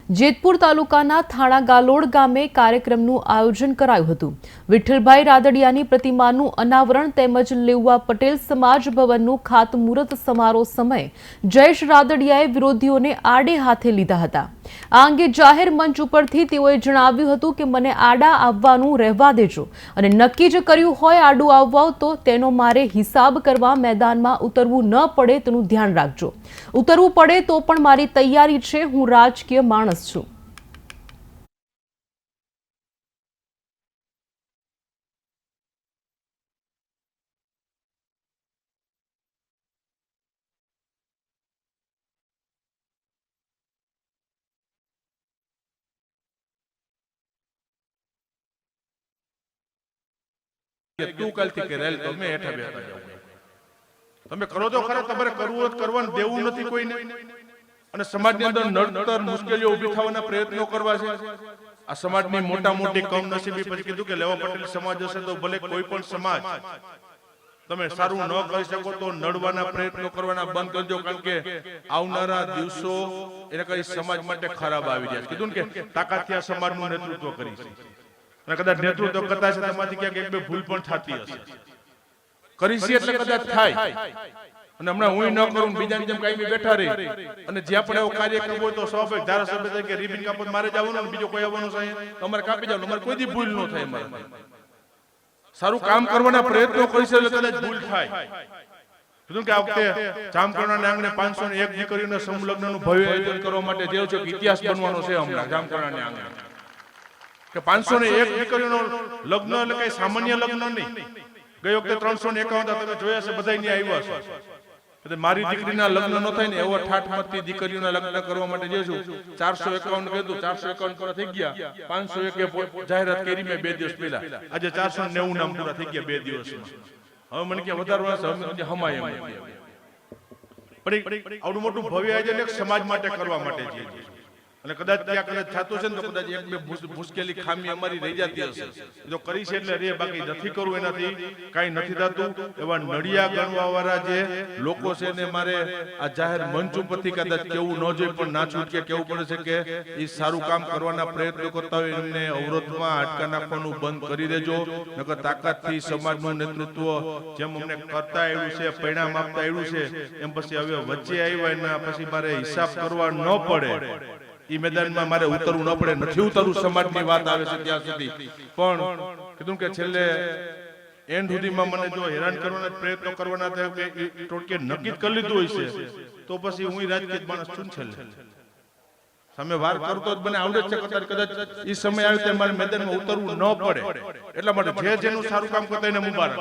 જેતપુર તાલુકાના થાણા ગાલોડ ગામે કાર્યક્રમનું આયોજન કરાયું હતું। વિઠ્ઠલભાઈ રાદડિયાની પ્રતિમાનું અનાવરણ તેમજ લેઉવા પટેલ સમાજ ભવનનું ખાતમુહૂર્ત સમારોહ સમયે જયેશ રાદડિયાએ વિરોધીઓને આડે હાથે લીધા હતા। આ અંગે જાહેર મંચ ઉપરથી તેઓએ જણાવ્યું હતું કે મને આડા આવવાનું રહેવા દેજો અને નક્કી જ કર્યું હોય આડું આવવા તો તેનો મારે હિસાબ કરવા મેદાનમાં ઉતરવું ન પડે તેનું ધ્યાન રાખજો। ઉતરવું પડે તો પણ મારી તૈયારી છે, હું રાજકીય માણસ છું। તું કાલથી કરેલ તો મેં હેઠા બેઠા જાઉં તમે કરો તો ખરા તમારે કરવું જ કરવાનું દેવું નથી કોઈને અને સમાજની અંદર નડતર મુશ્કેલીઓ ઊભી થવાના પ્રયત્નો કરવા છે। આ સમાજની મોટા મોટી કમનસીબી પછી કીધું કે લેવા પટેલ સમાજ હશે તો ભલે કોઈ પણ સમાજ તમે સારું ન કરી શકો તો નડવાના પ્રયત્નો કરવાના બંધ કરજો, કારણ કે આવનારા દિવસો એને કઈ સમાજ માટે ખરાબ આવી જાય। કીધું ને કે તાકાતથી આ સમાજનું નેતૃત્વ કરી છે અને કદાચ નેતૃત્વ કરતા છે તમારાથી ક્યાંક એક બે ભૂલ પણ થતી હશે, કરી છે એટલે કદાચ થાય અને હમણાં હું ન કરું બીજાની જેમ કાયમી બેઠા રહી અને જ્યાં પણ એવો કાર્યક્રમ હોય તો સ્વાભાવિક ધારાસભ્ય તરીકે રિબિન કાપત મારે જવાનું અને બીજો કોઈ આવવાનું છે અમારે કાપી જવાનું, અમારે કોઈ દી ભૂલ ન થાય। અમારે સારું કામ કરવાના પ્રયત્નો કરીશું એટલે કદાચ ભૂલ થાય। કીધું કે આ વખતે જામકરણાના આંગણે 501 દીકરીઓના સમલગ્નનું ભવ્ય આયોજન કરવા માટે જે છે ઇતિહાસ બનવાનો છે હમણાં જામકરણાના આંગણે કે 501 દીકરીઓનો લગ્ન એટલે કઈ સામાન્ય લગ્ન નહીં। ગઈ વખતે 351 તમે જોયા છે બધા અહીંયા આવ્યા છે, મારી દીકરીના લગ્ન ન થાય ને એવો ઠાઠમતથી દીકરીઓના લગ્ન કરવા માટે જે છું 451 કીધું 451 પૂરા થઈ ગયા, 501 જાહેરાત કરી મેં 2 દિવસ પહેલા, આજે 490 નામ પૂરા થઈ ગયા 2 દિવસમાં। હવે મને કે વધારવા છે હમાય પણ આવડું મોટું ભવ્ય આયોજન એક સમાજ માટે કરવા માટે છે અને કદાચ ત્યાં કદાચ થતું છે ને તો કદાચ એક બે મુશ્કેલી ખામી અમારી રહી જતી હશે, જો કરી છે એટલે રે, બાકી નથી કરવું એનાથી કાંઈ નથી થતું। એવા નડિયા ગણવા વાળા જે લોકો છે ને મારે આ જાહેર મંચ ઉપરથી કદાચ કેવું ન જોઈએ પણ ના છૂટકે કેવું પડે છે કે એ સારું કામ કરવાના પ્રયત્નો કરતા હોય એમને અવરોધમાં અટકા નાખવાનું બંધ કરી દેજો, નકર તાકાતથી સમાજનું નેતૃત્વ જેમ અમને કરતા આવ્યું છે, પરિણામ આપતા આવ્યું છે એમ પછી હવે વચ્ચે આવ્યા એના પછી મારે હિસાબ કરવા ન પડે, ઈ મેદાનમાં મારે ઉતરવું ન પડે, નથી ઉતરવું સમાજની વાત આવે છે ત્યાં સુધી પણ કીધું કે છેલ્લે એન્ડ સુધીમાં મને જો હેરાન કરવાના પ્રયત્નો કરવાના થાય કે ટોટકે નક્કી કરી લીધું હોય છે તો પછી હું રાજકીય માણસ છું છેલ્લે સામે વાર કરતો જ મને આવડે છે, કદાચ ઈ સમય આવે ત્યારે મારે મેદાનમાં ઉતરવું ન પડે, એટલા માટે જે જેનું સારું કામ કરતા એને મુબારક।